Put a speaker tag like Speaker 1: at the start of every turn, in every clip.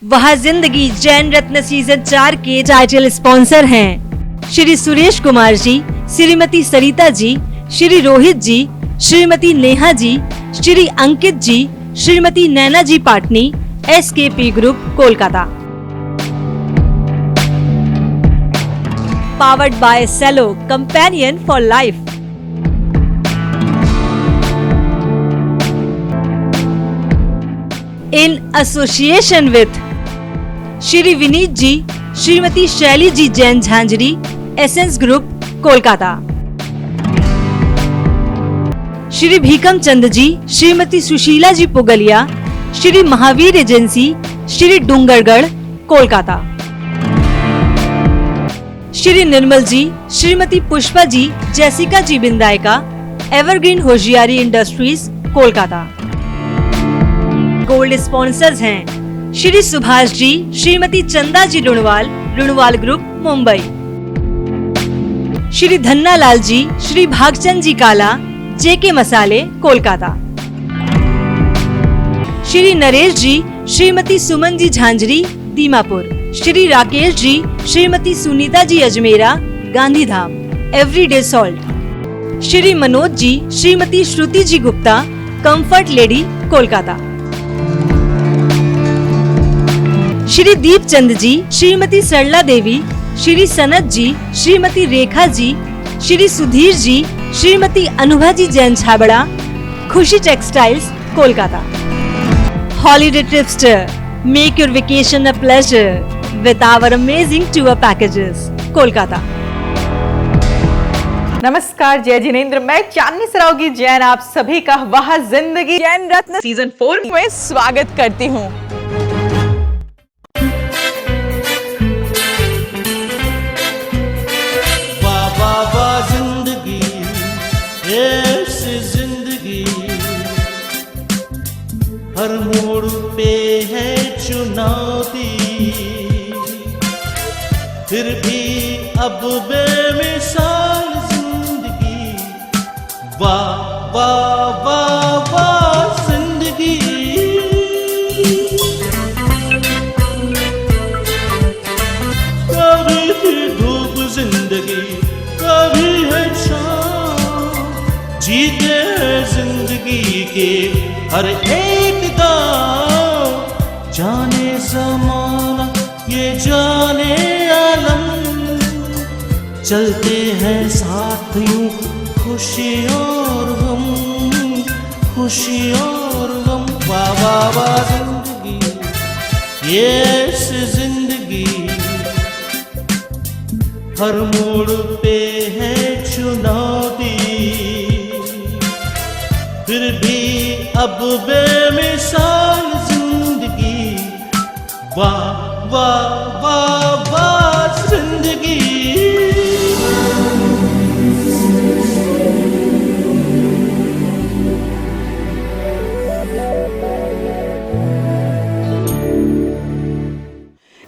Speaker 1: वह जिंदगी जैन रत्न सीजन 4 के टाइटल स्पॉन्सर हैं Shri Suresh Kumar ji, Shrimati Sarita ji, Shri Rohit ji, Shrimati Neha ji, Shri Ankit ji, Shrimati Naina ji Patni, SKP group Kolkata. Powered by Cello, companion for life. In association with Shri Vineet ji, Shrimati Shaili ji Jain Jhanjhari, essence group Kolkata. Shri Bhikam Chand ji, Shrimati Sushila ji Pugalia, Shri Mahavir agency, Shri Dungargarh Kolkata. Shri Nirmal ji, Shrimati Pushpa ji, Jessica ji Bindayaka, evergreen होशियारी industries Kolkata. Gold sponsors हैं श्री सुभाष जी, श्रीमती चंदा जी लुणवाल, लुणवाल group Mumbai. Shri Dhanna Lal ji, Shri Bhagchand जी काला, JK मसाले कोलकाता। श्री नरेश जी, Shrimati Suman ji Jhanjhari, Dimapur. Shri Rakesh ji, Shrimati Sunita ji Ajmera, Gandhidham, everyday salt. Shri Manoj ji, Shrimati Shruti ji Gupta, comfort lady Kolkata. Shri Deep Chand ji, Shrimati Sarla Devi, Shri Sanat ji, Shrimati Rekha ji, Shri Sudhir ji, Shrimati Anubha ji Jain Chhabra, Khushi textiles Kolkata. Holiday tripster, make your vacation a pleasure with our amazing tour packages Kolkata.
Speaker 2: नमस्कार, जय जिनेंद्र। मैं चांदनी सरावगी जैन आप सभी का वह जिंदगी जैन रत्न सीजन 4 में स्वागत करती हूँ।
Speaker 3: हर मोड़ पे है चुनौती, फिर भी अब बेमिसाल जिंदगी। वाह वाह वाह वाह जिंदगी। कभी थी धूप जिंदगी, कभी है छाँव, जीते हैं जिंदगी के हर एक गाँव। जाने ज़माना ये जाने आलम, चलते हैं साथ यूं खुशी और गम, खुशी और गम। वाह वाह वाह जिंदगी, ये जिंदगी। हर मोड़ पे है चुनौती, फिर भी अब बेमिसाल जिंदगी। वाह वाह वाह वाह जिंदगी।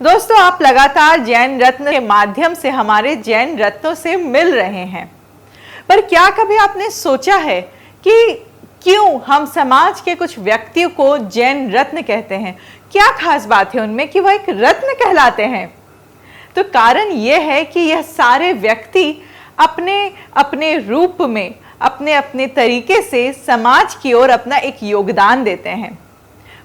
Speaker 2: दोस्तों, आप लगातार जैन रत्न के माध्यम से हमारे जैन रत्नों से मिल रहे हैं, पर क्या कभी आपने सोचा है कि क्यों हम समाज के कुछ व्यक्तियों को जैन रत्न कहते हैं? क्या खास बात है उनमें कि वह एक रत्न कहलाते हैं? तो कारण यह है कि यह सारे व्यक्ति अपने अपने रूप में, अपने अपने तरीके से समाज की ओर अपना एक योगदान देते हैं।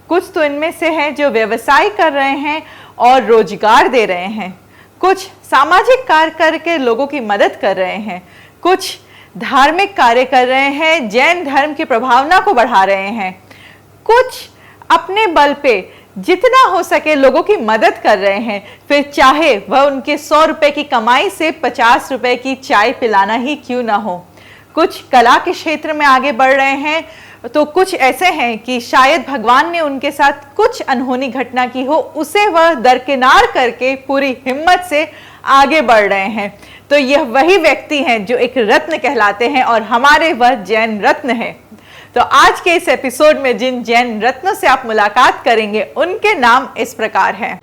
Speaker 2: कुछ तो इनमें से हैं जो व्यवसाय कर रहे हैं और रोजगार दे रहे हैं, कुछ सामाजिक कार्य करके लोगों की मदद कर रहे हैं, कुछ धार्मिक कार्य कर रहे हैं, जैन धर्म की प्रभावना को बढ़ा रहे हैं, कुछ अपने बल पे जितना हो सके लोगों की मदद कर रहे हैं, फिर चाहे वह उनके 100 रुपए की कमाई से 50 रुपए की चाय पिलाना ही क्यों ना हो। कुछ कला के क्षेत्र में आगे बढ़ रहे हैं, तो कुछ ऐसे हैं कि शायद भगवान ने उनके साथ कुछ अनहोनी घटना की हो, उसे वह दरकिनार करके पूरी हिम्मत से आगे बढ़ रहे हैं। तो यह वही व्यक्ति हैं जो एक रत्न कहलाते हैं और हमारे वह जैन रत्न हैं। तो आज के इस एपिसोड में जिन जैन रत्नों से आप मुलाकात करेंगे उनके नाम इस प्रकार हैं।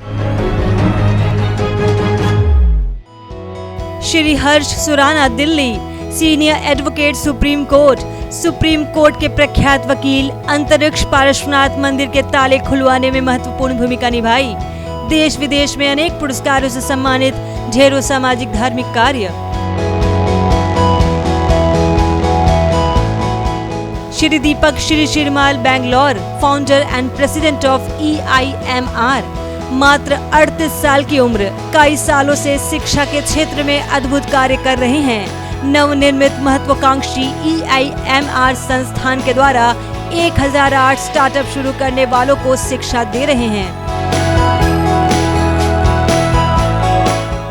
Speaker 1: Shri Harsh Surana, Delhi, senior advocate, supreme court के प्रख्यात वकील, अंतरिक्ष पार्श्वनाथ मंदिर के ताले खुलवाने में महत्वपूर्ण भूमिका निभाई। देश विदेश में अनेक पुरस्कारों से सम्मानित, ढेरों सामाजिक धार्मिक कार्य। Shri Deepak Shri Shirmal Bangalore, founder and president of EIMR, मात्र 38 साल की उम्र, कई सालों से शिक्षा के क्षेत्र में अद्भुत कार्य कर रहे हैं। नवनिर्मित महत्वाकांक्षी EIMR संस्थान के द्वारा 1008 स्टार्टअप शुरू करने वालों को शिक्षा दे रहे हैं।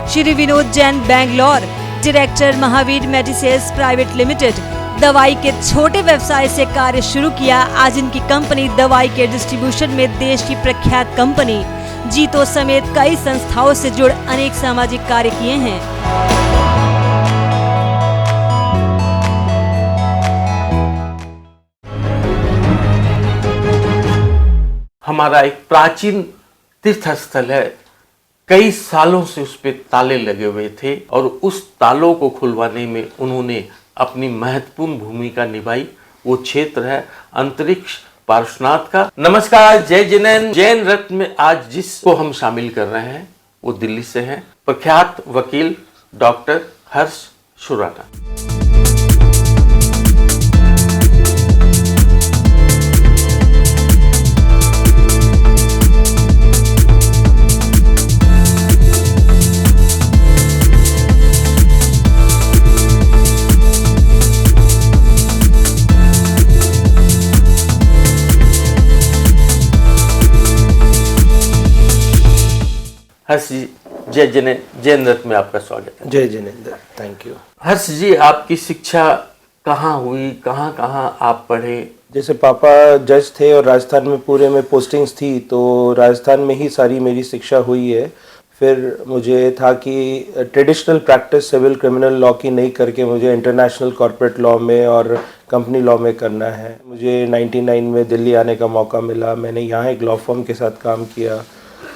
Speaker 1: Shri Vinod Jain Bangalore, director Mahavir medicines private limited, दवाई के छोटे व्यवसाय से कार्य शुरू किया। आज इनकी कंपनी दवाई के डिस्ट्रीब्यूशन में देश की प्रख्यात कंपनी, जीतो समेत कई संस्थाओं से जुड़ अनेक सामाजिक कार्य किए हैं।
Speaker 4: हमारा एक प्राचीन तीर्थ स्थल है, कई सालों से उस पे ताले लगे हुए थे और उस तालों को खुलवाने में उन्होंने अपनी महत्वपूर्ण भूमिका निभाई। वो क्षेत्र है अंतरिक्ष पार्श्वनाथ का। नमस्कार, जय जिनेन्द्र। जैन रत्न में आज जिसको हम शामिल कर रहे हैं वो दिल्ली से हैं, प्रख्यात वकील डॉक्टर हर्ष सुराना। हर्ष जी, जय जिनेन्द्र। जैन रत्न में आपका स्वागत है।
Speaker 5: जय जिनेन्द्र, थैंक यू।
Speaker 4: हर्ष जी, आपकी शिक्षा कहाँ हुई, कहाँ कहाँ आप पढ़े?
Speaker 5: जैसे पापा जज थे और राजस्थान में पूरे में पोस्टिंग्स थी, तो राजस्थान में ही सारी मेरी शिक्षा हुई है। फिर मुझे था कि traditional practice civil criminal law की नहीं करके मुझे इंटरनेशनल कॉर्पोरेट लॉ में और कंपनी लॉ में करना है। मुझे 99 में दिल्ली आने का मौका मिला। मैंने यहाँ एक लॉ फर्म के साथ काम किया।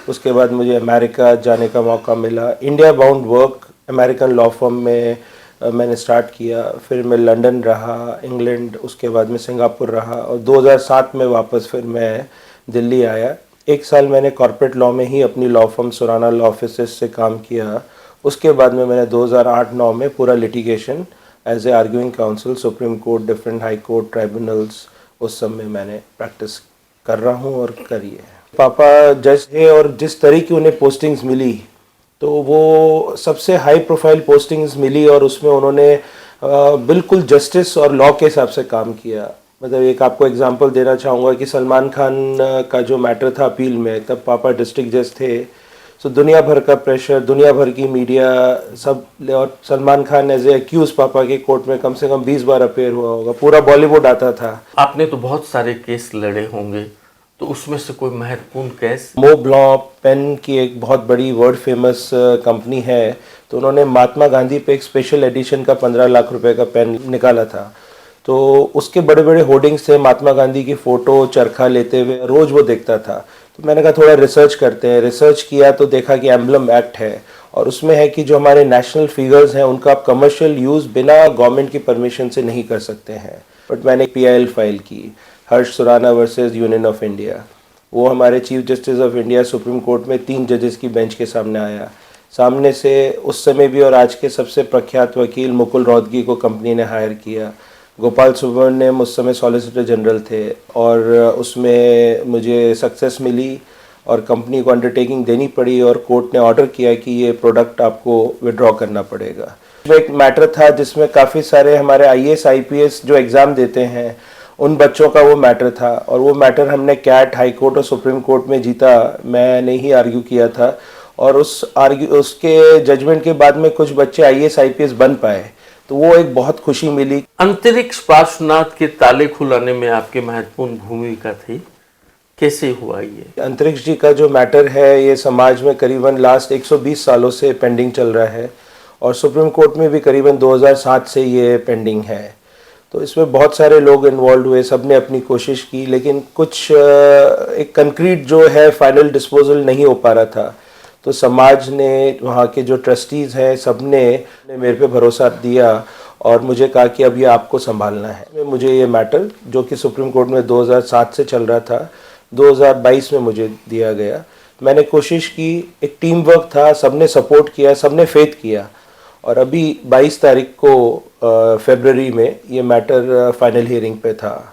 Speaker 5: उसके बाद मुझे अमेरिका जाने का मौका मिला। India bound work American law firm में मैंने स्टार्ट किया। फिर मैं लंदन रहा, इंग्लैंड, उसके बाद में सिंगापुर रहा और 2007 में वापस फिर मैं दिल्ली आया। 1 साल मैंने कॉर्पोरेट लॉ में ही अपनी law firm Surana law offices से काम किया। उसके बाद में मैंने 2008-9 में पूरा litigation as a arguing counsel, Supreme Court, different High Court, tribunals, उस सब में मैंने प्रैक्टिस कर रहा हूँ और करी है। पापा जज थे और जिस तरह की उन्हें पोस्टिंग्स मिली तो वो सबसे हाई प्रोफाइल पोस्टिंग्स मिली और उसमें उन्होंने बिल्कुल जस्टिस और लॉ के हिसाब से काम किया। मतलब एक आपको एग्जांपल देना चाहूँगा कि सलमान खान का जो मैटर था अपील में, तब पापा डिस्ट्रिक्ट जज थे। सो दुनिया भर का प्रेशर, दुनिया भर की मीडिया सब, और Salman Khan as a accused पापा के कोर्ट में कम से कम 20 बार अपेयर हुआ होगा। पूरा बॉलीवुड आता था।
Speaker 4: आपने तो बहुत सारे केस लड़े होंगे, तो उसमें से कोई महत्वपूर्ण केस?
Speaker 5: मो ब्लॉ पेन की एक बहुत बड़ी वर्ल्ड फेमस कंपनी है, तो उन्होंने महात्मा गांधी पे एक स्पेशल एडिशन का 15 लाख रुपए का पेन निकाला था। तो उसके बड़े बड़े होर्डिंग्स थे, महात्मा गांधी की फ़ोटो चरखा लेते हुए, रोज़ वो देखता था। तो मैंने कहा थोड़ा रिसर्च करते हैं। रिसर्च किया तो देखा कि एम्बलम एक्ट है और उसमें है कि जो हमारे नेशनल फिगर्स हैं उनका आप कमर्शियल यूज़ बिना गवर्नमेंट की परमिशन से नहीं कर सकते हैं। बट मैंने PIL फाइल की, Harsh Surana versus union of India. वो हमारे chief justice of India supreme court में 3 जजेस की बेंच के सामने आया। सामने से उस समय भी और आज के सबसे प्रख्यात वकील मुकुल रोहतगी को कंपनी ने हायर किया। गोपाल सुब्रमण्यम उस समय सॉलिसिटर जनरल थे और उसमें मुझे सक्सेस मिली और कंपनी को अंडरटेकिंग देनी पड़ी और कोर्ट ने ऑर्डर किया कि ये प्रोडक्ट आपको विड्रॉ करना पड़ेगा। एक मैटर था जिसमें काफ़ी सारे हमारे IAS IPS जो एग्ज़ाम देते हैं उन बच्चों का वो मैटर था और वो मैटर हमने कैट, हाई कोर्ट और सुप्रीम कोर्ट में जीता। मैंने ही आर्ग्यू किया था और उसके जजमेंट के बाद में कुछ बच्चे IAS IPS बन पाए, तो वो एक बहुत खुशी मिली।
Speaker 4: अंतरिक्ष पार्श्वनाथ के ताले खुलाने में आपकी महत्वपूर्ण भूमिका थी, कैसे हुआ ये?
Speaker 5: अंतरिक्ष जी का जो मैटर है ये समाज में करीबन लास्ट 120 सालों से पेंडिंग चल रहा है और सुप्रीम कोर्ट में भी करीबन 2007 से ये पेंडिंग है। तो इसमें बहुत सारे लोग इन्वॉल्व हुए, सब ने अपनी कोशिश की, लेकिन कुछ एक कंक्रीट जो है फाइनल डिस्पोजल नहीं हो पा रहा था। तो समाज ने, वहाँ के जो ट्रस्टीज़ हैं, सब ने मेरे पे भरोसा दिया और मुझे कहा कि अब ये आपको संभालना है। मुझे ये मैटर जो कि सुप्रीम कोर्ट में 2007 से चल रहा था, 2022 में मुझे दिया गया मैंने कोशिश की, एक टीम वर्क था, सबने सपोर्ट किया, सबने फेथ किया और अभी 22 तारीख को फरवरी में ये मैटर फाइनल हियरिंग पे था।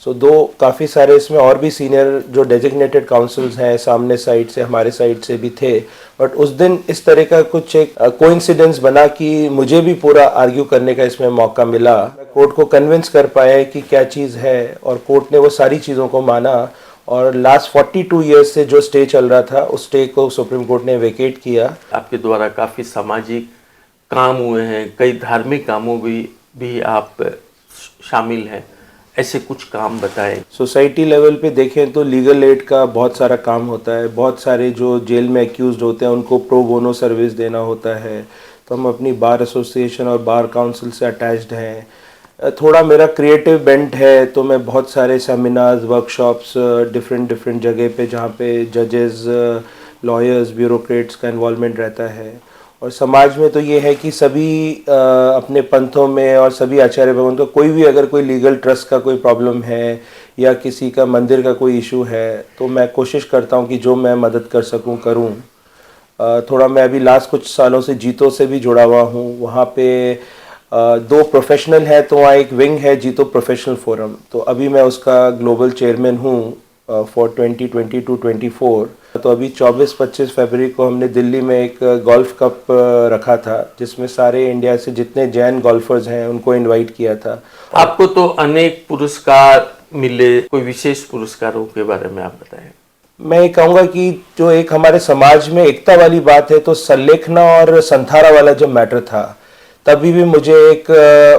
Speaker 5: सो दो काफ़ी सारे इसमें और भी सीनियर जो डेजिग्नेटेड काउंसिल्स हैं सामने साइड से, हमारे साइड से भी थे, बट उस दिन इस तरह का कुछ एक कोइंसिडेंस बना कि मुझे भी पूरा आर्ग्यू करने का इसमें मौका मिला। कोर्ट को कन्विंस कर पाया कि क्या चीज़ है और कोर्ट ने वो सारी चीज़ों को माना और लास्ट 42 ईयर्स से जो स्टे चल रहा था उस स्टे को सुप्रीम कोर्ट ने वेकेट किया।
Speaker 4: आपके द्वारा काफ़ी सामाजिक काम हुए हैं, कई धार्मिक कामों भी आप शामिल हैं, ऐसे कुछ काम बताएं।
Speaker 5: सोसाइटी लेवल पे देखें तो लीगल एड का बहुत सारा काम होता है, बहुत सारे जो जेल में एक्यूज्ड होते हैं उनको प्रो बोनो सर्विस देना होता है, तो हम अपनी बार एसोसिएशन और बार काउंसिल से अटैच्ड हैं। थोड़ा मेरा क्रिएटिव बेंट है तो मैं बहुत सारे सेमिनार्स, वर्कशॉप्स डिफरेंट जगह पे जहाँ पे जजेस, लॉयर्स, ब्यूरोक्रेट्स का इन्वॉल्वमेंट रहता है। और समाज में तो ये है कि सभी अपने पंथों में और सभी आचार्य भगवान को कोई भी अगर कोई लीगल ट्रस्ट का कोई प्रॉब्लम है या किसी का मंदिर का कोई इशू है तो मैं कोशिश करता हूँ कि जो मैं मदद कर सकूँ करूँ। थोड़ा मैं अभी लास्ट कुछ सालों से जीतो से भी जुड़ा हुआ हूँ, वहाँ पे दो प्रोफेशनल है तो वहाँ एक विंग है जीतो प्रोफेशनल फोरम, तो अभी मैं उसका ग्लोबल चेयरमैन हूँ फॉर 2022-24। तो अभी 24-25 फरवरी को हमने दिल्ली में एक गोल्फ कप रखा था जिसमें सारे इंडिया से जितने जैन गोल्फर्स हैं उनको इनवाइट किया था।
Speaker 4: आपको तो अनेक पुरस्कार मिले, कोई विशेष पुरस्कारों के बारे में आप बताएं।
Speaker 5: मैं ये कहूँगा कि जो एक हमारे समाज में एकता वाली बात है तो संलेखना और संथारा वाला जब मैटर था तभी भी मुझे एक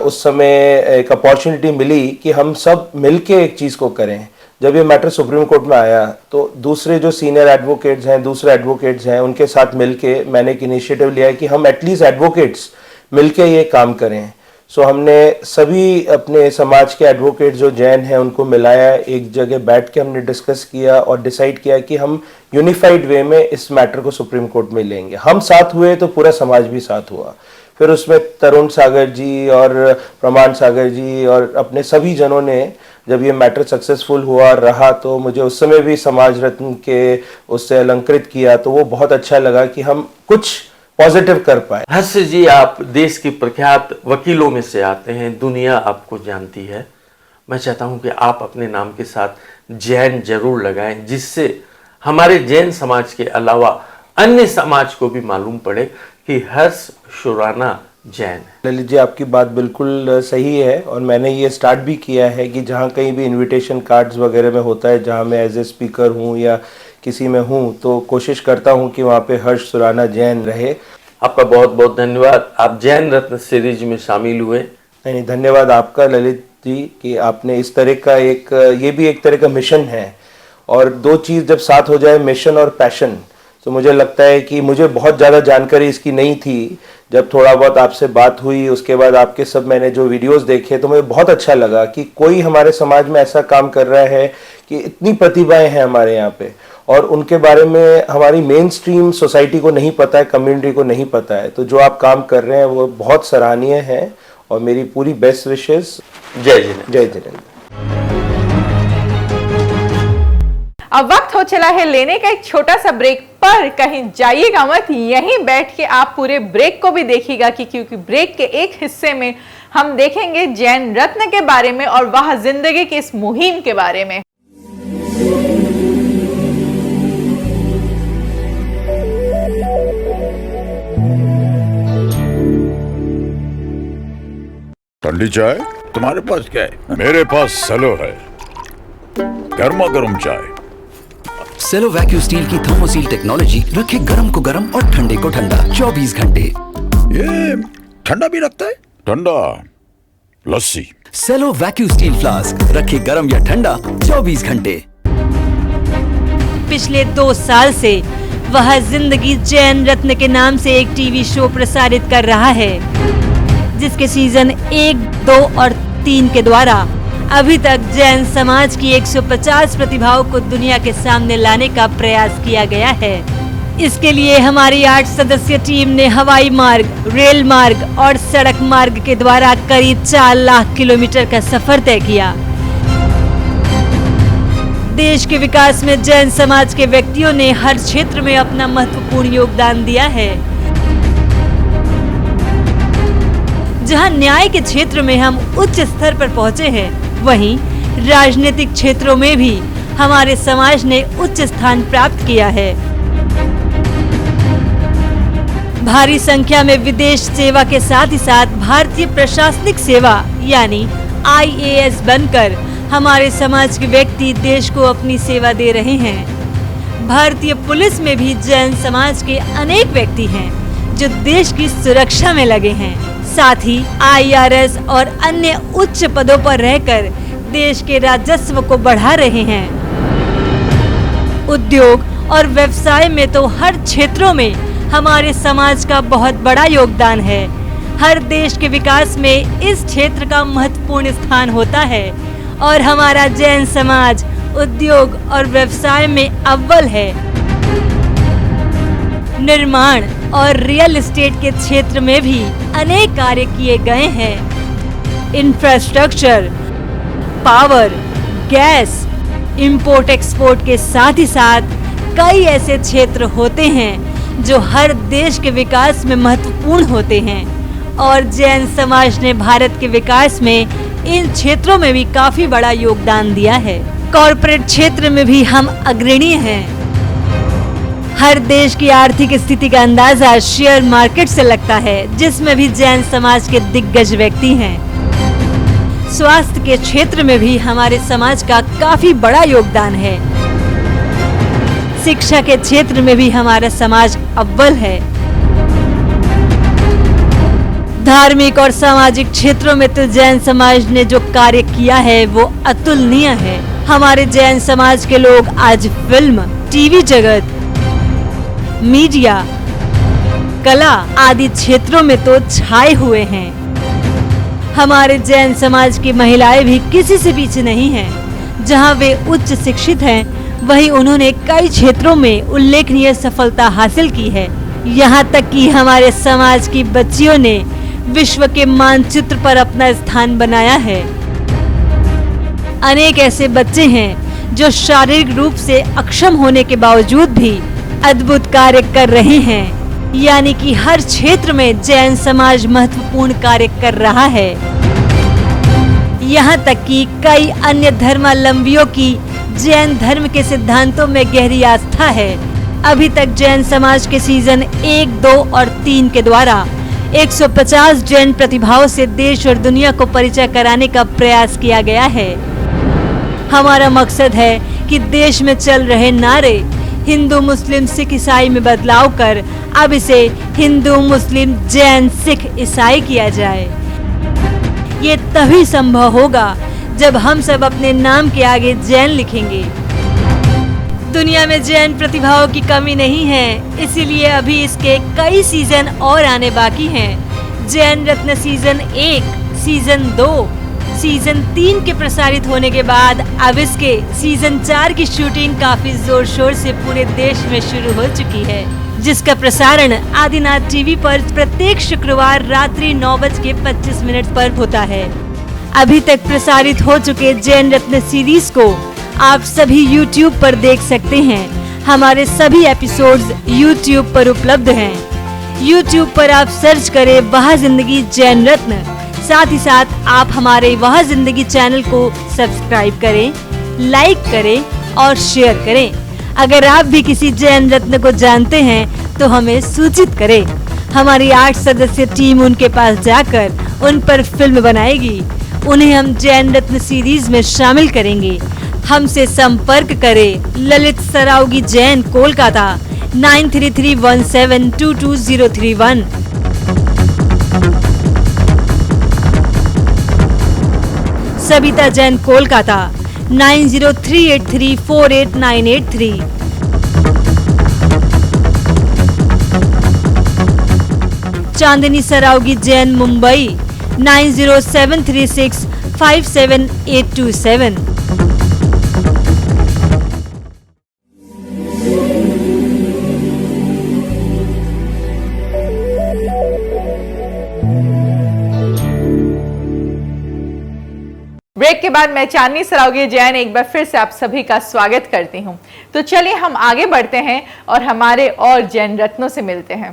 Speaker 5: उस समय एक अपॉर्चुनिटी मिली कि हम सब मिलके एक चीज़ को करें। जब ये मैटर सुप्रीम कोर्ट में आया तो दूसरे जो सीनियर एडवोकेट्स हैं, दूसरे एडवोकेट्स हैं, उनके साथ मिलके मैंने एक इनिशिएटिव लिया है कि हम एटलीस्ट एडवोकेट्स मिलके ये काम करें। सो हमने सभी अपने समाज के एडवोकेट जो जैन हैं उनको मिलाया, एक जगह बैठ के हमने डिस्कस किया और डिसाइड किया कि हम यूनिफाइड वे में इस मैटर को सुप्रीम कोर्ट में लेंगे। हम साथ हुए तो पूरा समाज भी साथ हुआ। फिर उसमें तरुण सागर जी और प्रमाण सागर जी और अपने सभी जनों ने जब ये मैटर सक्सेसफुल हुआ रहा तो मुझे उस समय भी समाज रत्न के उससे अलंकृत किया, तो वो बहुत अच्छा लगा कि हम कुछ पॉजिटिव कर पाए।
Speaker 4: हर्ष जी, आप देश के प्रख्यात वकीलों में से आते हैं, दुनिया आपको जानती है। मैं चाहता हूं कि आप अपने नाम के साथ जैन जरूर लगाएं जिससे हमारे जैन समाज के अलावा अन्य समाज को भी मालूम पड़े कि हर्ष शुराना जैन है।
Speaker 5: ललित जी, आपकी बात बिल्कुल सही है और मैंने ये स्टार्ट भी किया है कि जहाँ कहीं भी इनविटेशन कार्ड्स वगैरह में होता है, जहाँ मैं एज ए स्पीकर हूँ या किसी में हूँ, तो कोशिश करता हूँ कि वहाँ पे हर्ष शुराना जैन रहे।
Speaker 4: आपका बहुत बहुत धन्यवाद, आप जैन रत्न सीरीज में शामिल हुए।
Speaker 5: नहीं, धन्यवाद आपका ललित जी कि आपने इस तरह का एक, ये भी एक तरह का मिशन है और दो चीज़ जब साथ हो जाए, मिशन और पैशन, तो मुझे लगता है कि मुझे बहुत ज़्यादा जानकारी इसकी नहीं थी। जब थोड़ा बहुत आपसे बात हुई उसके बाद आपके सब मैंने जो वीडियोस देखे तो मुझे बहुत अच्छा लगा कि कोई हमारे समाज में ऐसा काम कर रहा है कि इतनी प्रतिभाएं हैं हमारे यहाँ पे और उनके बारे में हमारी मेन स्ट्रीम सोसाइटी को नहीं पता है, कम्युनिटी को नहीं पता है। तो जो आप काम कर रहे हैं वो बहुत सराहनीय है और मेरी पूरी बेस्ट विशेष।
Speaker 4: जय जिनेंद्र।
Speaker 5: जय जिनेंद्र।
Speaker 2: अब वक्त हो चला है लेने का एक छोटा सा ब्रेक, पर कहीं जाइएगा मत, यहीं बैठ के आप पूरे ब्रेक को भी देखिएगा क्योंकि ब्रेक के एक हिस्से में हम देखेंगे जैन रत्न के बारे में और वह जिंदगी की इस मुहिम के बारे में।
Speaker 6: ठंडी चाय तुम्हारे पास क्या है? मेरे पास सेलो है, गर्मा गर्म चाय।
Speaker 7: सेलो वैक्यूम स्टील की थर्मोसील टेक्नोलॉजी रखे गर्म को गर्म और ठंडे को ठंडा 24 घंटे।
Speaker 6: ये ठंडा भी रखता है? ठंडा लस्सी।
Speaker 7: सेलो वैक्यूम स्टील फ्लास्क रखे गर्म या ठंडा 24 घंटे।
Speaker 1: पिछले 2 साल से वह जिंदगी जैन रत्न के नाम से एक टीवी शो प्रसारित कर रहा है जिसके सीजन 1, 2 और 3 के द्वारा अभी तक जैन समाज की 150 प्रतिभाओं को दुनिया के सामने लाने का प्रयास किया गया है। इसके लिए हमारी 8 सदस्यीय टीम ने हवाई मार्ग, रेल मार्ग और सड़क मार्ग के द्वारा करीब 4 लाख किलोमीटर का सफर तय किया। देश के विकास में जैन समाज के व्यक्तियों ने हर क्षेत्र में अपना महत्वपूर्ण योगदान दिया है। जहां न्याय के क्षेत्र में हम उच्च स्तर पर पहुंचे हैं, वहीं राजनीतिक क्षेत्रों में भी हमारे समाज ने उच्च स्थान प्राप्त किया है। भारी संख्या में विदेश सेवा के साथ ही साथ भारतीय प्रशासनिक सेवा यानी IAS बनकर हमारे समाज के व्यक्ति देश को अपनी सेवा दे रहे हैं। भारतीय पुलिस में भी जैन समाज के अनेक व्यक्ति हैं जो देश की सुरक्षा में लगे हैं। साथ ही IRS और अन्य उच्च पदों पर रहकर देश के राजस्व को बढ़ा रहे हैं। उद्योग और व्यवसाय में तो हर क्षेत्रों में हमारे समाज का बहुत बड़ा योगदान है। हर देश के विकास में इस क्षेत्र का महत्वपूर्ण स्थान होता है और हमारा जैन समाज उद्योग और व्यवसाय में अव्वल है। निर्माण और रियल एस्टेट के क्षेत्र में भी अनेक कार्य किए गए हैं। Infrastructure, power, gas, import export के साथ ही साथ कई ऐसे क्षेत्र होते हैं जो हर देश के विकास में महत्वपूर्ण होते हैं और जैन समाज ने भारत के विकास में इन क्षेत्रों में भी काफी बड़ा योगदान दिया है। कॉरपोरेट क्षेत्र में भी हम अग्रणी हैं। हर देश की आर्थिक स्थिति का अंदाजा शेयर मार्केट से लगता है, जिसमें भी जैन समाज के दिग्गज व्यक्ति हैं। स्वास्थ्य के क्षेत्र में भी हमारे समाज का काफी बड़ा योगदान है। शिक्षा के क्षेत्र में भी हमारा समाज अव्वल है। धार्मिक और सामाजिक क्षेत्रों में तो जैन समाज ने जो कार्य किया है वो अतुलनीय है। हमारे जैन समाज के लोग आज फिल्म, टीवी जगत, मीडिया, कला आदि क्षेत्रों में तो छाए हुए हैं। हमारे जैन समाज की महिलाएं भी किसी से पीछे नहीं हैं। जहां वे उच्च शिक्षित हैं, वहीं उन्होंने कई क्षेत्रों में उल्लेखनीय सफलता हासिल की है। यहाँ तक कि हमारे समाज की बच्चियों ने विश्व के मानचित्र पर अपना स्थान बनाया है। अनेक ऐसे बच्चे हैं जो शारीरिक रूप से अक्षम होने के बावजूद भी अद्भुत कार्य कर रहे हैं। यानी कि हर क्षेत्र में जैन समाज महत्वपूर्ण कार्य कर रहा है। यहाँ तक कि कई अन्य धर्मावलंबियों की जैन धर्म के सिद्धांतों में गहरी आस्था है। अभी तक जैन समाज के सीजन 1, 2 और 3 के द्वारा 150 जैन प्रतिभाओं से देश और दुनिया को परिचय कराने का प्रयास किया गया है। हमारा मकसद है कि देश में चल रहे नारे हिंदू, मुस्लिम, सिख, ईसाई में बदलाव कर अब इसे हिंदू, मुस्लिम, जैन, सिख, ईसाई किया जाए। ये तभी संभव होगा जब हम सब अपने नाम के आगे जैन लिखेंगे। दुनिया में जैन प्रतिभाओं की कमी नहीं है, इसीलिए अभी इसके कई सीजन और आने बाकी हैं। जैन रत्न सीजन 1, सीजन 2, सीजन 3 के प्रसारित होने के बाद अब इसके सीजन 4 की शूटिंग काफी जोर शोर से पूरे देश में शुरू हो चुकी है, जिसका प्रसारण आदिनाथ टीवी पर प्रत्येक शुक्रवार रात्रि 9:25 पर होता है। अभी तक प्रसारित हो चुके जैन रत्न सीरीज को आप सभी YouTube पर देख सकते हैं। हमारे सभी एपिसोड्स YouTube पर उपलब्ध हैं। YouTube पर आप सर्च करें वह जिंदगी जैन रत्न। साथ ही साथ आप हमारे वह जिंदगी चैनल को सब्सक्राइब करें, लाइक करें और शेयर करें। अगर आप भी किसी जैन रत्न को जानते हैं तो हमें सूचित करें। हमारी 8 सदस्य टीम उनके पास जाकर उन पर फिल्म बनाएगी। उन्हें हम जैन रत्न सीरीज में शामिल करेंगे। हमसे संपर्क करें ललित सरावगी जैन, कोलकाता 9331722031। सबिता जैन, कोलकाता 9038348983। चांदनी सरावगी जैन, मुंबई 9073657827।
Speaker 2: ब्रेक के बाद मैं चांदनी सरावगी जैन एक बार फिर से आप सभी का स्वागत करती हूं। तो चलिए हम आगे बढ़ते हैं और हमारे और जैन रत्नों से मिलते हैं।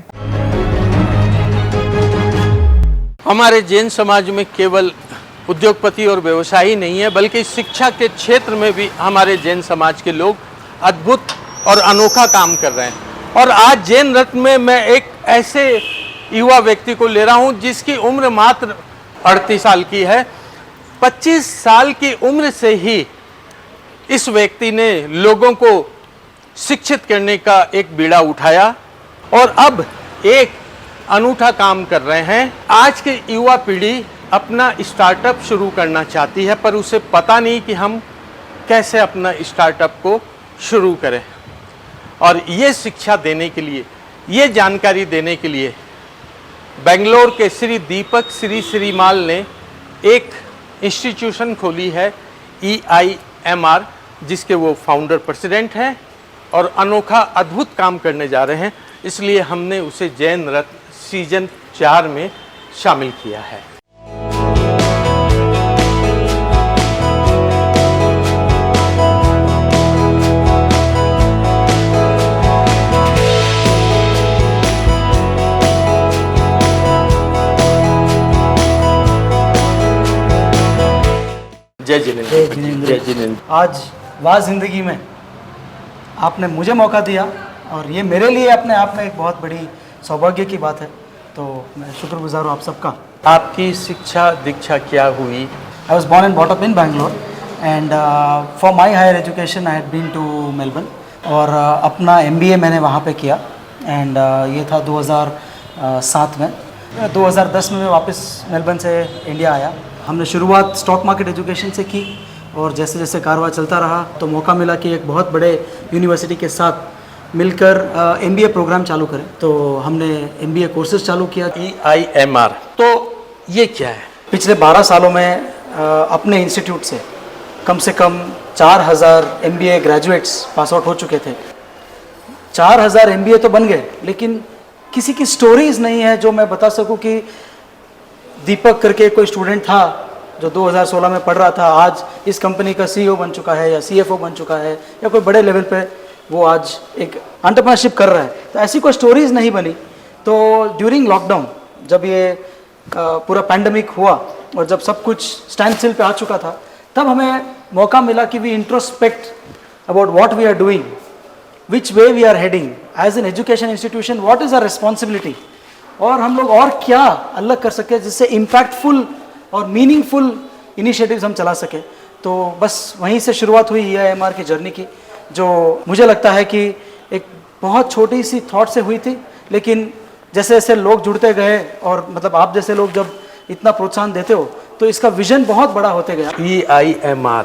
Speaker 4: हमारे जैन समाज में केवल उद्योगपति और व्यवसायी नहीं है, बल्कि शिक्षा के क्षेत्र में भी हमारे जैन समाज के लोग अद्भुत और अनोखा काम कर रहे हैं। और आज जैन रत्न में मैं एक ऐसे युवा व्यक्ति को ले रहा हूं जिसकी उम्र मात्र 38 साल की है। 25 साल की उम्र से ही इस व्यक्ति ने लोगों को शिक्षित करने का एक बीड़ा उठाया और अब एक अनूठा काम कर रहे हैं। आज की युवा पीढ़ी अपना स्टार्टअप शुरू करना चाहती है, पर उसे पता नहीं कि हम कैसे अपना स्टार्टअप को शुरू करें। और ये शिक्षा देने के लिए, ये जानकारी देने के लिए बेंगलोर के श्री दीपक श्रीमाल ने एक इंस्टीट्यूशन खोली है EIMR, जिसके वो फाउंडर प्रेसिडेंट हैं और अनोखा अद्भुत काम करने जा रहे हैं। इसलिए हमने उसे जैन रत्न सीजन 4 में शामिल किया है। जय जिनेंद्र। जय जिनेंद्र।
Speaker 8: आज वाह ज़िंदगी में आपने मुझे मौका दिया और ये मेरे लिए अपने आप में एक बहुत बड़ी सौभाग्य की बात है, तो मैं शुक्रगुजार हूँ आप सबका।
Speaker 4: आपकी शिक्षा दीक्षा क्या हुई?
Speaker 8: I was born and brought up in Bangalore and for my higher education I had been to Melbourne और अपना MBA मैंने वहाँ पे किया एंड ये था 2007 में। 2010 में मैं वापस मेलबर्न से इंडिया आया। हमने शुरुआत स्टॉक मार्केट एजुकेशन से की और जैसे जैसे कारवां चलता रहा तो मौका मिला कि एक बहुत बड़े यूनिवर्सिटी के साथ मिलकर MBA प्रोग्राम चालू करें, तो हमने MBA कोर्सेज चालू किया।
Speaker 4: EIMR तो ये क्या है?
Speaker 8: पिछले 12 सालों में अपने इंस्टीट्यूट से कम 4000 MBA ग्रेजुएट्स पास आउट हो चुके थे। 4000 MBA तो बन गए, लेकिन किसी की स्टोरीज नहीं है जो मैं बता सकूं कि दीपक करके कोई स्टूडेंट था जो 2016 में पढ़ रहा था, आज इस कंपनी का CEO बन चुका है या CFO बन चुका है या कोई बड़े लेवल पे वो आज एक एंटरप्रेन्योरशिप कर रहा है। तो ऐसी कोई स्टोरीज नहीं बनी। तो ड्यूरिंग लॉकडाउन जब ये पूरा पैंडमिक हुआ और जब सब कुछ स्टैंड स्टिल पे आ चुका था, तब हमें मौका मिला कि we introspect about what we are doing, which way we are heading as an education institution, what is our responsibility और हम लोग और क्या अलग कर सके जिससे इम्पैक्टफुल और मीनिंगफुल इनिशिएटिव्स हम चला सके। तो बस वहीं से शुरुआत हुई EIMR की जर्नी की, जो मुझे लगता है कि एक बहुत छोटी सी थॉट से हुई थी, लेकिन जैसे जैसे लोग जुड़ते गए और मतलब आप जैसे लोग जब इतना प्रोत्साहन देते हो तो इसका विजन बहुत बड़ा होते गया।
Speaker 4: EIMR,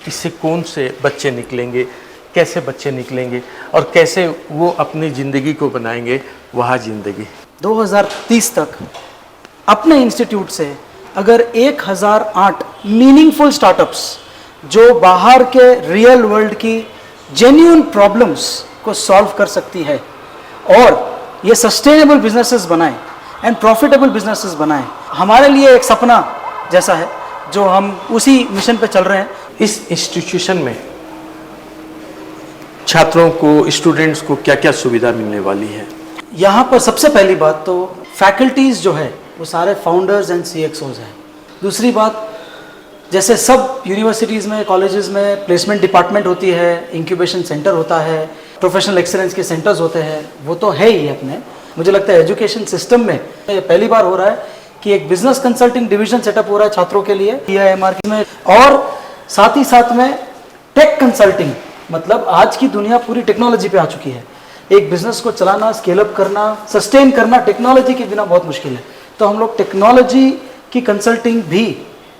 Speaker 4: इससे कौन से बच्चे निकलेंगे, कैसे बच्चे निकलेंगे और कैसे वो अपनी ज़िंदगी को बनाएंगे वहाँ ज़िंदगी?
Speaker 8: 2030 तक अपने इंस्टीट्यूट से अगर 1008 मीनिंगफुल स्टार्टअप्स जो बाहर के रियल वर्ल्ड की जेन्युइन प्रॉब्लम्स को सॉल्व कर सकती है और ये सस्टेनेबल बिजनेसेस बनाएं एंड प्रॉफिटेबल बिजनेसेस बनाएं, हमारे लिए एक सपना जैसा है जो हम उसी मिशन पे चल रहे हैं।
Speaker 4: इस इंस्टीट्यूशन में छात्रों को, स्टूडेंट्स को क्या क्या सुविधा मिलने वाली है?
Speaker 8: यहाँ पर सबसे पहली बात तो फैकल्टीज़ जो है वो सारे फाउंडर्स एंड CXOs हैं। दूसरी बात, जैसे सब यूनिवर्सिटीज़ में, कॉलेजेस में प्लेसमेंट डिपार्टमेंट होती है, इंक्यूबेशन सेंटर होता है, प्रोफेशनल एक्सीलेंस के सेंटर्स होते हैं, वो तो है ही अपने। मुझे लगता है एजुकेशन सिस्टम में पहली बार हो रहा है कि एक बिजनेस कंसल्टिंग डिवीजन सेटअप हो रहा है छात्रों के लिए EIMR में, और साथ ही साथ में टेक कंसल्टिंग। मतलब आज की दुनिया पूरी टेक्नोलॉजी पे आ चुकी है। एक बिजनेस को चलाना, स्केल अप करना, सस्टेन करना टेक्नोलॉजी के बिना बहुत मुश्किल है। तो हम लोग टेक्नोलॉजी की कंसल्टिंग भी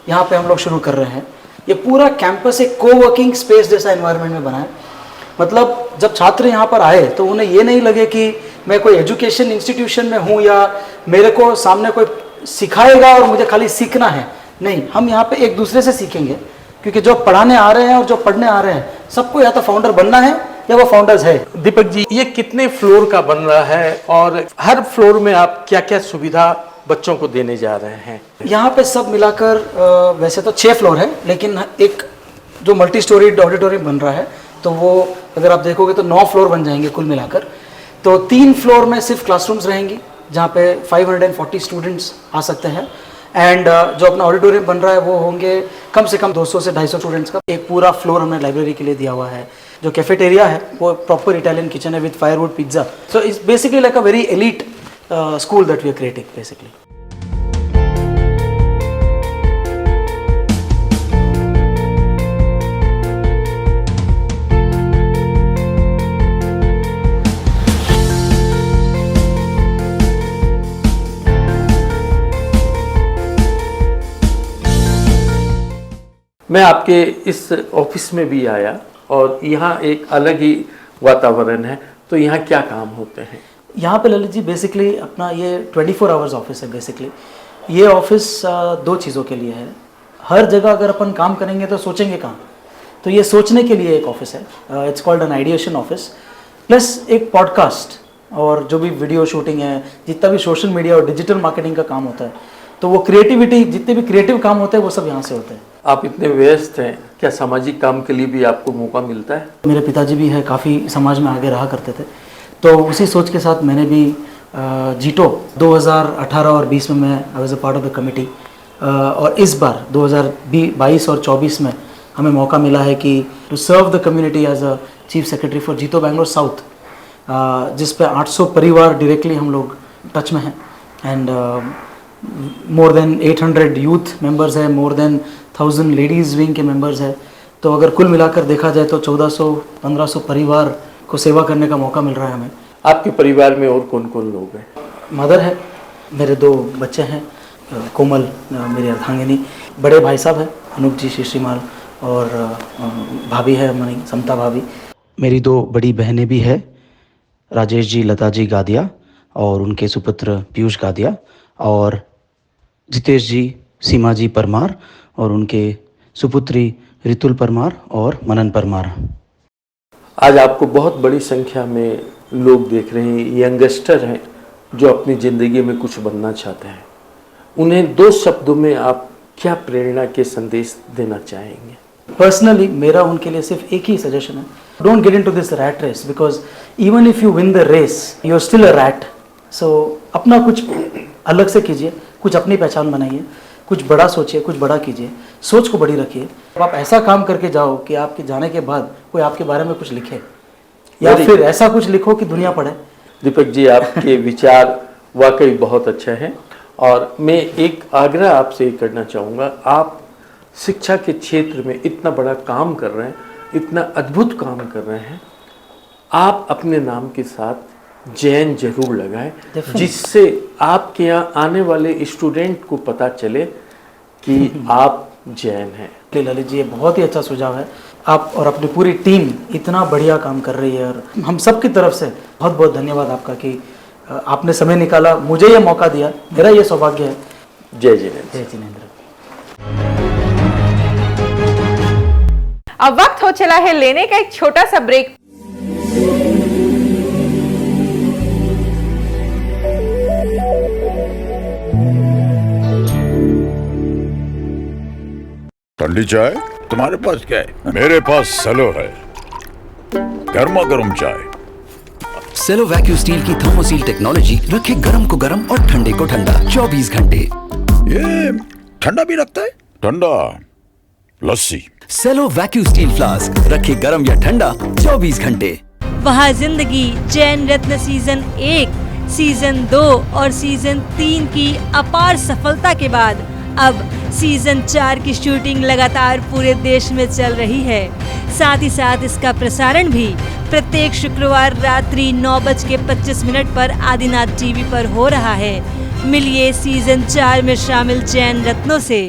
Speaker 8: यहाँ पे हम लोग शुरू कर रहे हैं। ये पूरा कैंपस एक कोवर्किंग स्पेस जैसा एनवायरनमेंट में बना है। मतलब जब छात्र यहाँ पर आए तो उन्हें ये नहीं लगे कि मैं कोई एजुकेशन इंस्टीट्यूशन में हूँ या मेरे को सामने कोई सिखाएगा और मुझे खाली सीखना है। नहीं, हम यहाँ पे एक दूसरे से सीखेंगे, क्योंकि जो पढ़ाने आ रहे हैं और जो पढ़ने आ रहे हैं सबको या तो फाउंडर बनना है या वो फाउंडर्स है।
Speaker 4: दीपक जी, ये कितने फ्लोर का बन रहा है और हर फ्लोर में आप क्या क्या सुविधा बच्चों को देने जा रहे हैं?
Speaker 8: यहाँ पे सब मिलाकर वैसे तो 6 फ्लोर है, लेकिन एक जो मल्टी स्टोरीड ऑडिटोरियम बन रहा है तो वो अगर आप देखोगे तो 9 फ्लोर बन जाएंगे कुल मिलाकर। तो 3 फ्लोर में सिर्फ क्लासरूम्स रहेंगी जहाँ पे 540 स्टूडेंट्स आ सकते हैं, एंड जो अपना ऑडिटोरियम बन रहा है वो होंगे कम से कम 200 से 250 स्टूडेंट्स का। एक पूरा फ्लोर हमने लाइब्रेरी के लिए दिया हुआ है। जो कैफेटेरिया है वो प्रॉपर इटालियन किचन है with firewood pizza. So it's basically like a very elite school that we are creating basically.
Speaker 4: मैं आपके इस ऑफिस में भी आया और यहाँ एक अलग ही वातावरण है, तो यहाँ क्या काम होते हैं?
Speaker 8: यहाँ पे ललित जी बेसिकली अपना ये 24 आवर्स ऑफिस है बेसिकली। ये ऑफिस 2 चीज़ों के लिए है। हर जगह अगर अपन काम करेंगे तो सोचेंगे कहाँ, तो ये सोचने के लिए एक ऑफिस है। It's called an ideation office, plus एक पॉडकास्ट और जो भी वीडियो शूटिंग है, जितना भी सोशल मीडिया और डिजिटल मार्केटिंग का काम होता है, तो वो क्रिएटिविटी, जितने भी क्रिएटिव काम होते हैं वो सब यहाँ से होते हैं।
Speaker 4: आप इतने व्यस्त हैं, क्या सामाजिक काम के लिए भी आपको मौका मिलता है?
Speaker 8: मेरे पिताजी भी है, काफ़ी समाज में आगे रहा करते थे, तो उसी सोच के साथ मैंने भी जीटो 2018 और 20 में मैं I was a part of the committee, और इस बार 2022 और 24 में हमें मौका मिला है कि to serve the community as a chief secretary for JITO Bangalore south, जिस पे 800 परिवार डायरेक्टली हम लोग टच में हैं, and more than 800 youth members है, मोर देन 1000 लेडीज़ विंग के मेंबर्स है। तो अगर कुल मिलाकर देखा जाए तो 1400-1500 परिवार को सेवा करने का मौका मिल रहा है हमें।
Speaker 4: आपके परिवार में और कौन कौन लोग हैं?
Speaker 8: मदर है, मेरे 2 बच्चे हैं, कोमल मेरी अर्धांगिनी, बड़े भाई साहब हैं अनूप जी श्रीमाल, और भाभी है हमारी समता भाभी। मेरी 2 बड़ी बहनें भी है, राजेश जी लता जी गादिया और उनके सुपुत्र पीयूष गादिया, और जितेश जी सीमा जी परमार और उनके सुपुत्री रितुल परमार और मनन परमार।
Speaker 4: आज आपको बहुत बड़ी संख्या में लोग देख रहे हैं, यंगस्टर हैं जो अपनी ज़िंदगी में कुछ बनना चाहते हैं। उन्हें 2 शब्दों में आप क्या प्रेरणा के संदेश देना चाहेंगे?
Speaker 8: पर्सनली मेरा उनके लिए सिर्फ एक ही सजेशन है, don't get into this rat race, because even if you win the race you are still a rat. So अपना कुछ अलग से कीजिए, कुछ अपनी पहचान बनाइए, कुछ बड़ा सोचिए, कुछ बड़ा कीजिए, सोच को बड़ी रखिए। आप ऐसा काम करके जाओ कि आपके जाने के बाद कोई आपके बारे में कुछ लिखे, या फिर ऐसा कुछ लिखो कि दुनिया पढ़े।
Speaker 4: दीपक जी, आपके विचार वाकई बहुत अच्छे हैं, और मैं एक आग्रह आपसे करना चाहूँगा। आप शिक्षा के क्षेत्र में इतना बड़ा काम कर रहे हैं, इतना अद्भुत काम कर रहे हैं, आप अपने नाम के साथ जैन जरूर लगाएं, जिससे आपके यहाँ आने वाले स्टूडेंट को पता चले कि आप जैन हैं।
Speaker 8: ललित जी, ये बहुत ही अच्छा सुझाव है। आप और अपनी पूरी टीम इतना बढ़िया काम कर रही है, और हम सब की तरफ से बहुत बहुत धन्यवाद आपका कि आपने समय निकाला, मुझे ये मौका दिया, मेरा ये सौभाग्य है।
Speaker 4: जय जिनेंद्र।
Speaker 8: जय जिनेंद्र।
Speaker 2: अब वक्त हो चला है लेने का एक छोटा सा ब्रेक।
Speaker 6: ठंडी चाय तुम्हारे पास क्या है? मेरे पास सेलो है, गर्मा गर्म चाय।
Speaker 7: सेलो वैक्यूम स्टील की थर्मोसील टेक्नोलॉजी रखे गर्म को गर्म और ठंडे को ठंडा 24 घंटे।
Speaker 6: ये ठंडा भी रखता है? ठंडा लस्सी।
Speaker 7: सेलो वैक्यूम स्टील फ्लास्क रखे गर्म या ठंडा 24 घंटे।
Speaker 1: वहाँ जिंदगी जैन रत्न सीजन 1, सीजन 2 और सीजन 3 की अपार सफलता के बाद अब सीजन 4 की शूटिंग लगातार पूरे देश में चल रही है। साथ ही साथ इसका प्रसारण भी प्रत्येक शुक्रवार रात्रि 9:25 पर आदिनाथ टीवी पर हो रहा है। मिलिए सीजन 4 में शामिल जैन रत्नों से।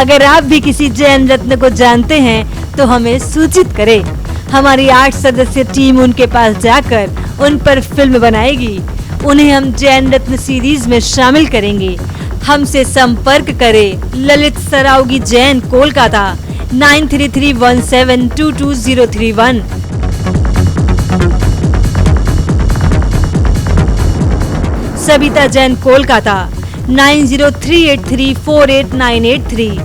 Speaker 1: अगर आप भी किसी जैन रत्न को जानते हैं तो हमें सूचित करें। हमारी 8 सदस्य टीम उनके पास जाकर उन पर फिल्म बनाएगी। उन्हें हम जैन रत्न सीरीज में शामिल करेंगे। हमसे संपर्क करें ललित सरावगी जैन, कोलकाता 9331722031। सबिता जैन, कोलकाता 9038348983।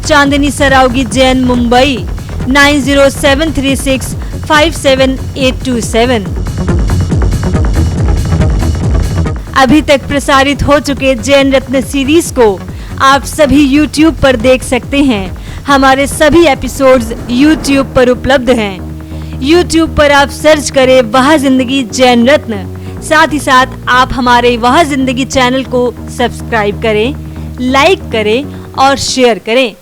Speaker 1: चांदनी सरावगी जैन, मुंबई 9073657827। अभी तक प्रसारित हो चुके जैन रत्न सीरीज को आप सभी YouTube पर देख सकते हैं। हमारे सभी एपिसोड्स YouTube पर उपलब्ध हैं। YouTube पर आप सर्च करें वह जिंदगी जैन रत्न। साथ ही साथ आप हमारे वह जिंदगी चैनल को सब्सक्राइब करें, लाइक करें और शेयर करें।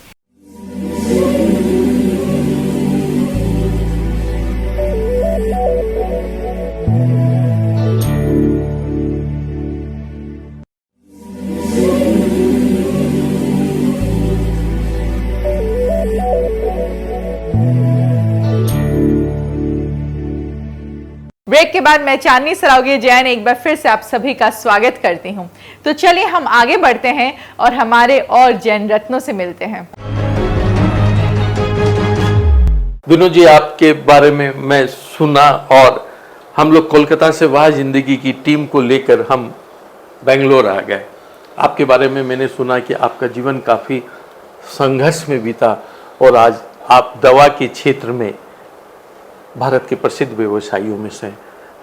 Speaker 2: ब्रेक के बाद मैं चांदनी सरावगी जैन एक बार फिर से आप सभी का स्वागत करती हूं। तो चलिए हम आगे बढ़ते हैं और हमारे और जैन रत्नों से मिलते हैं।
Speaker 4: विनोद जी, आपके बारे में मैं सुना और हम लोग कोलकाता से वह जिंदगी की टीम को लेकर हम बेंगलोर आ गए। आपके बारे में मैंने सुना कि आपका जीवन काफ़ी संघर्ष में बीता और आज आप दवा के क्षेत्र में भारत के प्रसिद्ध व्यवसायियों में से।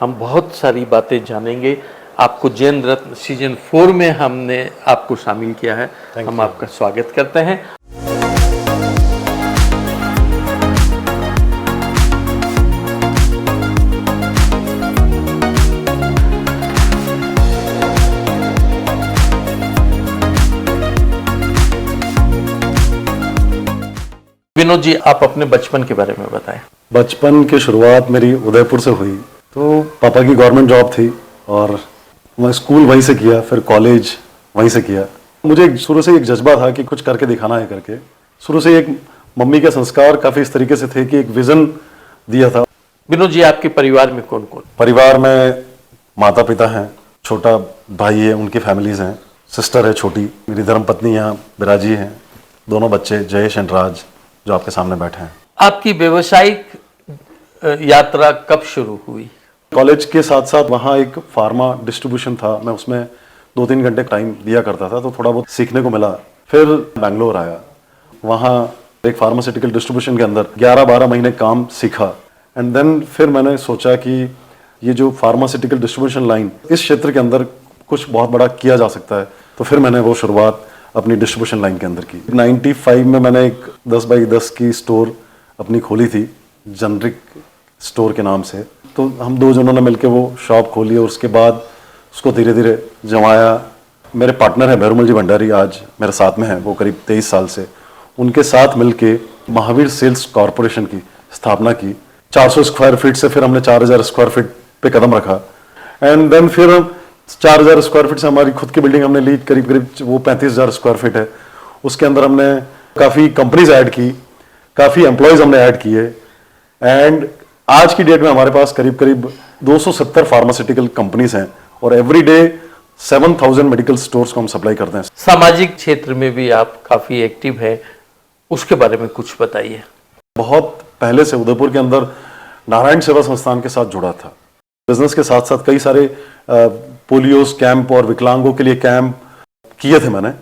Speaker 4: हम बहुत सारी बातें जानेंगे। आपको जैन रत्न सीजन 4 में हमने आपको शामिल किया है। हम आपका स्वागत करते हैं। विनोद जी, आप अपने बचपन के बारे में बताएं।
Speaker 9: बचपन की शुरुआत मेरी उदयपुर से हुई। तो पापा की गवर्नमेंट जॉब थी और मैं स्कूल वहीं से किया, फिर कॉलेज वहीं से किया। मुझे शुरू से एक जज्बा था कि कुछ करके दिखाना है करके। शुरू से एक मम्मी के संस्कार काफ़ी इस तरीके से थे कि एक विज़न दिया था।
Speaker 4: विनोद जी, आपके परिवार में कौन कौन?
Speaker 9: परिवार में माता पिता हैं, छोटा भाई है, उनकी फैमिलीज़ हैं, सिस्टर है छोटी, मेरी धर्मपत्नी यहाँ बिराजी हैं, दोनों बच्चे जयेश एंड राज जो आपके सामने बैठे हैं।
Speaker 4: आपकी व्यवसायिक यात्रा कब शुरू हुई?
Speaker 9: कॉलेज के साथ साथ वहाँ एक फार्मा डिस्ट्रीब्यूशन था, मैं उसमें 2-3 घंटे टाइम दिया करता था, तो थोड़ा बहुत सीखने को मिला। फिर बेंगलोर आया, वहाँ एक फार्मास्यूटिकल डिस्ट्रीब्यूशन के अंदर 11-12 महीने काम सीखा। एंड देन फिर मैंने सोचा कि ये जो फार्मास्यूटिकल डिस्ट्रीब्यूशन लाइन, इस क्षेत्र के अंदर कुछ बहुत बड़ा किया जा सकता है। तो फिर मैंने वो शुरुआत अपनी डिस्ट्रीब्यूशन लाइन के अंदर की। 95 में मैंने एक 10 बाई 10 की स्टोर अपनी खोली थी, जनरिक स्टोर के नाम से। तो हम 2 जनों ने मिलकर वो शॉप खोली और उसके बाद उसको धीरे धीरे जमाया। मेरे पार्टनर है भैरूमल जी भंडारी, आज मेरे साथ में हैं, वो करीब 23 साल से। उनके साथ मिलके महावीर सेल्स कॉरपोरेशन की स्थापना की। 400 स्क्वायर फीट से फिर हमने 4000 स्क्वायर फीट पे कदम रखा। एंड देन फिर 4000 स्क्वायर फीट से हमारी खुद की बिल्डिंग हमने ली, करीब करीब वो 35,000 स्क्वायर फीट है। उसके अंदर हमने काफ़ी कंपनीज ऐड की, काफ़ी एम्प्लॉयज़ हमने ऐड किए। एंड आज की डेट में हमारे पास करीब करीब 270 फार्मास्यूटिकल कंपनीज हैं और एवरी डे 7000 मेडिकल स्टोर्स को हम सप्लाई करते हैं।
Speaker 4: सामाजिक क्षेत्र में भी आप काफ़ी एक्टिव है, उसके बारे में कुछ बताइए।
Speaker 9: बहुत पहले से उदयपुर के अंदर नारायण सेवा संस्थान के साथ जुड़ा था। बिजनेस के साथ साथ कई सारे पोलियोस कैंप और विकलांगों के लिए कैंप किए थे मैंने।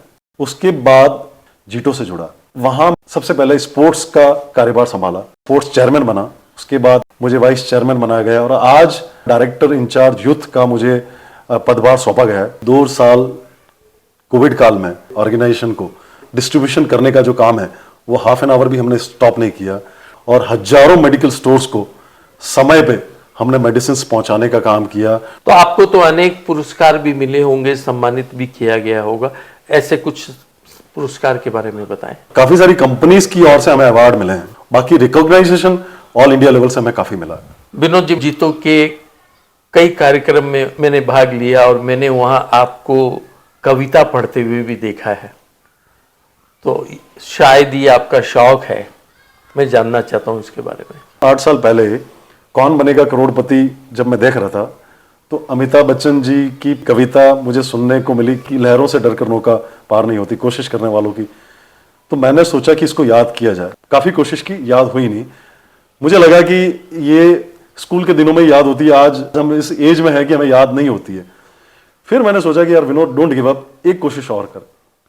Speaker 9: उसके बाद जीटो से जुड़ा, वहां सबसे पहले स्पोर्ट्स का कार्यभार संभाला, स्पोर्ट्स चेयरमैन बना। उसके बाद मुझे वाइस चेयरमैन बनाया गया और आज डायरेक्टर इंचार्ज यूथ का मुझे पदभार सौंपा गया है। 2 साल कोविड काल में ऑर्गेनाइजेशन को डिस्ट्रीब्यूशन करने का जो काम है वो हाफ एन आवर भी हमने स्टॉप नहीं किया और हजारों मेडिकल स्टोर्स को समय पे हमने मेडिसिन पहुंचाने का काम किया।
Speaker 4: तो आपको तो अनेक पुरस्कार भी मिले होंगे, सम्मानित भी किया गया होगा, ऐसे कुछ पुरस्कार के बारे में बताएं।
Speaker 9: काफी सारी कंपनीज की ओर से हमें अवार्ड मिले हैं, बाकी रिकॉग्नाइजेशन ऑल इंडिया लेवल से हमें काफी मिला।
Speaker 4: विनोद जी, जीतो के कई कार्यक्रम में मैंने भाग लिया और मैंने वहाँ आपको कविता पढ़ते हुए भी देखा है, तो शायद ये आपका शौक है। मैं जानना चाहता हूँ इसके बारे में।
Speaker 9: 8 साल पहले कौन बनेगा करोड़पति जब मैं देख रहा था, तो अमिताभ बच्चन जी की कविता मुझे सुनने को मिली कि लहरों से डर कर नौका पार नहीं होती, कोशिश करने वालों की। तो मैंने सोचा कि इसको याद किया जाए। काफ़ी कोशिश की, याद हुई नहीं। मुझे लगा कि ये स्कूल के दिनों में याद होती है, आज हम इस एज में है कि हमें याद नहीं होती है। फिर मैंने सोचा कि यार विनोद, डोंट गिव अप, एक कोशिश और कर।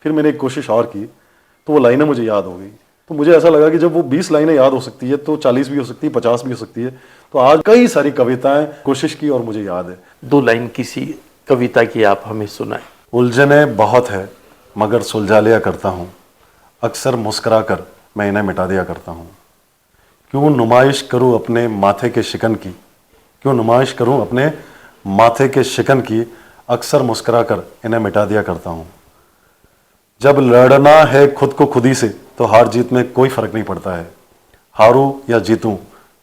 Speaker 9: फिर मैंने एक कोशिश और की, तो वो लाइनें मुझे याद हो गई। तो मुझे ऐसा लगा कि जब वो 20 लाइनें याद हो सकती है तो 40 भी हो सकती है, 50 भी हो सकती है। तो आज कई सारी कविताएं कोशिश की और मुझे याद है।
Speaker 4: 2 लाइन किसी कविता की आप हमें सुनाएं।
Speaker 9: उलझने बहुत है मगर सुलझा लिया करता हूँ, अक्सर मुस्कुरा कर मैं इन्हें मिटा दिया करता हूँ। क्यों नुमाइश करूँ अपने माथे के शिकन की, क्यों नुमाइश करूँ अपने माथे के शिकन की, अक्सर मुस्कुरा कर इन्हें मिटा दिया करता हूँ। जब लड़ना है खुद को खुद ही से तो हार जीत में कोई फर्क नहीं पड़ता है। हारूं या जीतूं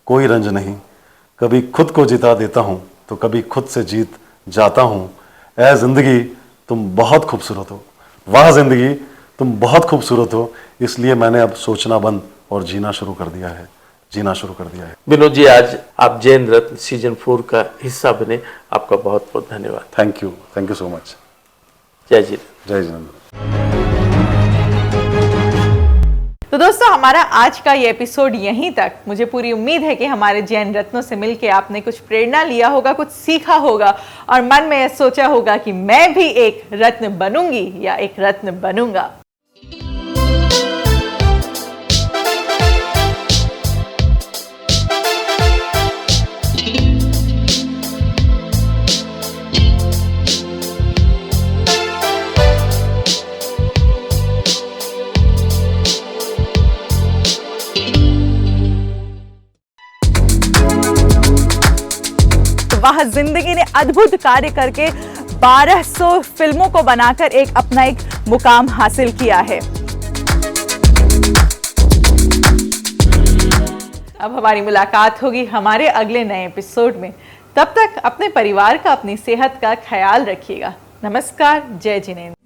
Speaker 9: कोई रंज नहीं, कभी खुद को जिता देता हूँ तो कभी खुद से जीत जाता हूँ। ऐ जिंदगी तुम बहुत खूबसूरत हो, वाह जिंदगी तुम बहुत खूबसूरत हो, इसलिए मैंने अब सोचना बंद और जीना शुरू कर दिया है, जीना शुरू कर दिया है।
Speaker 4: विनोद जी, आज आप जैन रत्न सीजन 4 का हिस्सा बने, आपका बहुत बहुत धन्यवाद।
Speaker 9: Thank you so much.
Speaker 4: जय जी,
Speaker 9: जय जिनेंद्र।
Speaker 2: तो दोस्तों, हमारा आज का ये एपिसोड यहीं तक। मुझे पूरी उम्मीद है कि हमारे जैन रत्नों से मिलके आपने कुछ प्रेरणा लिया होगा, कुछ सीखा होगा और मन में सोचा होगा कि मैं भी एक रत्न बनूंगी या एक रत्न बनूंगा। वह जिंदगी ने अद्भुत कार्य करके 1200 फिल्मों को बनाकर अपना एक मुकाम हासिल किया है। अब हमारी मुलाकात होगी हमारे अगले नए एपिसोड में। तब तक अपने परिवार का, अपनी सेहत का ख्याल रखिएगा। नमस्कार, जय जिनेंद्र।